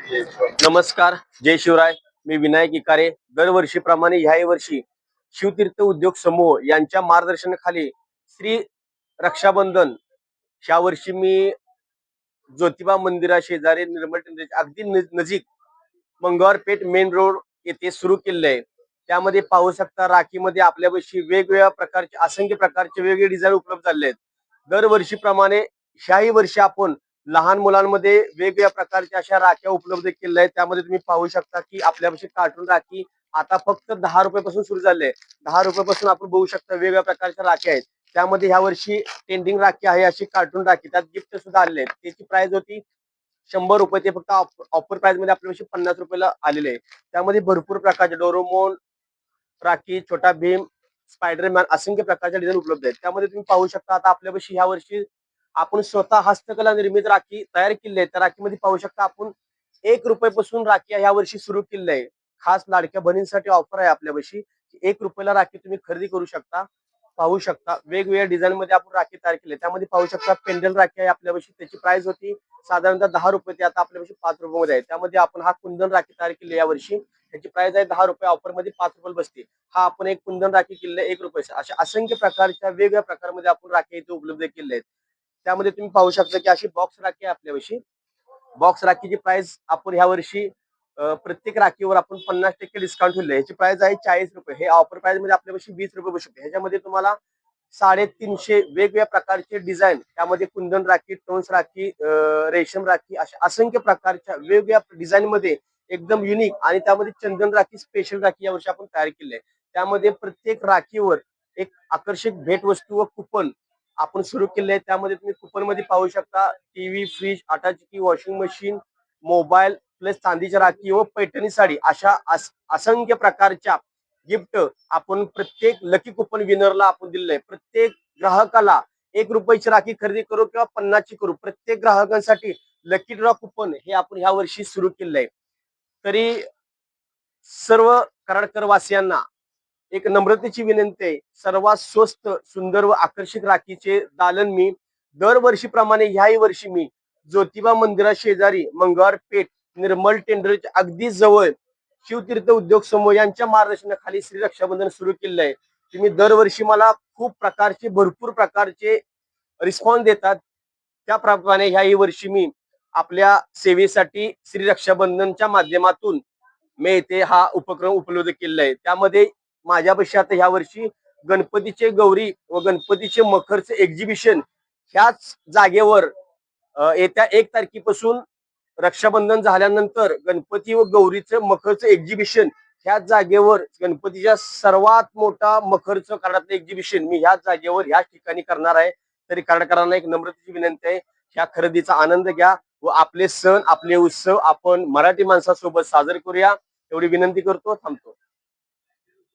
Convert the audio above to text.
नमस्कार, जय शिवराय. मी विनायक इकारे. दरवर्षीप्रमाणे ह्याही वर्षी शिवतीर्थ उद्योग समूह यांच्या मार्गदर्शनाखाली श्री रक्षाबंधन ह्या वर्षी मी ज्योतिबा मंदिरा शेजारी निर्मल टेंडरच्या अगदी नजीक मंगळवारपेठ मेन रोड येथे सुरू केले आहे. त्यामध्ये पाहू शकता राखीमध्ये आपल्यापाशी वेगवेगळ्या प्रकारचे असंख्य प्रकारचे वेगवेगळे डिझाईन उपलब्ध झाले आहेत. दरवर्षीप्रमाणे ह्याही वर्षी आपण लहान मुलांमध्ये वेगवेगळ्या प्रकारच्या अशा राख्या उपलब्ध केल्या आहेत. त्यामध्ये तुम्ही पाहू शकता की आपल्यापाशी कार्टून राखी आता फक्त 10 रुपयापासून सुरू झाले आहे. 10 रुपयापासून आपण बघू शकता वेगवेगळ्या प्रकारच्या राख्या आहेत. त्यामध्ये ह्या वर्षी ट्रेंडिंग राखी आहे अशी कार्टून राखी, त्यात गिफ्ट सुद्धा आलेले आहेत. त्याची प्राइस होती 100 रुपये, ते फक्त ऑफर प्राइस मध्ये आपल्यापाशी 50 रुपयाला आलेले आहे. त्यामध्ये भरपूर प्रकारचे डोरोमोन राखी, छोटा भीम, स्पायडरमॅन असंख्य प्रकारच्या डिझाईन उपलब्ध आहेत. त्यामध्ये तुम्ही पाहू शकता आता आपल्यापाशी ह्या वर्षी आपण स्वतः हस्तकला निर्मित राखी तयार केली आहे. त्या राखीमध्ये पाहू शकता आपण 1 रुपयापासून राखी ह्या वर्षी सुरू केली आहे. खास लाडक्या बहिणींसाठी ऑफर आहे आपल्यापाशी. 1 रुपयाला राखी तुम्ही खरेदी करू शकता. पाहू शकता वेगवेगळ्या डिझाईन मध्ये आपण राखी तयार केली. त्यामध्ये पाहू शकता पेंडल राखी आहे आपल्यापाशी. त्याची प्राइस होती साधारणतः 10 रुपये, ते आता आपल्यापाशी 5 रुपये मध्ये आहे. त्यामध्ये आपण हा कुंदन राखी तयार केली या वर्षी. त्याची प्राइस आहे 10 रुपये, ऑफर मध्ये 5 रुपये बसते. हा आपण एक कुंदन राखी केलेली आहे 1 रुपये. अशा असंख्य प्रकारच्या वेगवेगळ्या प्रकारमध्ये आपण राखी इथे उपलब्ध केलेल्या आहेत. त्यामध्ये तुम्ही पाहू शकता की अशी बॉक्स राखी आहे आपल्यापाशी. बॉक्स राखीची प्राइस आपण ह्या वर्षी प्रत्येक राखीवर आपण 50% डिस्काउंट ठेवले. ह्याची प्राइस आहे 40 रुपये. हे ऑफर प्राइस मध्ये आपल्यापाशी 20 रुपये बसू शकते. ह्याच्यामध्ये तुम्हाला 350 वेगवेगळ्या प्रकारचे डिझाईन, त्यामध्ये कुंदन राखी, टोन्स राखी, रेशम राखी अशा असंख्य प्रकारच्या वेगवेगळ्या डिझाईन मध्ये एकदम युनिक आणि त्यामध्ये चंदन राखी स्पेशल राखी यावर्षी आपण तयार केली आहे. त्यामध्ये प्रत्येक राखीवर एक आकर्षक भेटवस्तू व कुपन आपण सुरू केले आहे. त्यामध्ये तुम्ही कुपन मध्ये पाहू शकता टीव्ही, फ्रीज, आटा चक्की, वॉशिंग मशीन, मोबाईल प्लस चांदीच्या राखी व पैठणी साडी अशा असंख्य प्रकारच्या गिफ्ट आपण प्रत्येक लकी कुपन विनरला आपण दिलेलं आहे. प्रत्येक ग्राहकाला 1 रुपयाची राखी खरेदी करू किंवा 50ची करू, प्रत्येक ग्राहकांसाठी लकी ड्रॉ कुपन हे आपण ह्या वर्षी सुरू केलेलं आहे. तरी सर्व कराडकर वासियांना एक नम्रतेची विनंती आहे. सर्वात स्वस्त, सुंदर व आकर्षक राखीचे दालन मी दरवर्षीप्रमाणे ह्याही वर्षी मी ज्योतिबा मंदिरा शेजारी मंगळवार पेठ निर्मल टेंडरच्या अगदी जवळ शिवतीर्थ उद्योग समूह यांच्या मार्गदर्शनाखाली श्री रक्षाबंधन सुरू केलेलं आहे. तुम्ही दरवर्षी मला खूप प्रकारचे भरपूर प्रकारचे रिस्पॉन्स देतात. त्याप्रमाणे ह्याही वर्षी मी आपल्या सेवेसाठी श्री रक्षाबंधनच्या माध्यमातून मी इथे हा उपक्रम उपलब्ध केलेला आहे. त्यामध्ये माझ्यापाशी आता ह्या वर्षी गणपतीचे गौरी व गणपतीचे मखरचे एक्झिबिशन ह्याच जागेवर येत्या 1 तारखेपासून रक्षाबंधन झाल्यानंतर गणपती व गौरीचं मखरचं एक्झिबिशन ह्याच जागेवर, गणपतीच्या सर्वात मोठा मखरचं कराडातलं एक्झिबिशन मी ह्याच जागेवर ह्याच ठिकाणी करणार आहे. तरी कराडकरांना एक नम्रतेची विनंती आहे, ह्या खरेदीचा आनंद घ्या व आपले सण, आपले उत्सव आपण मराठी माणसासोबत साजरे करूया एवढी विनंती करतो. थांबतो.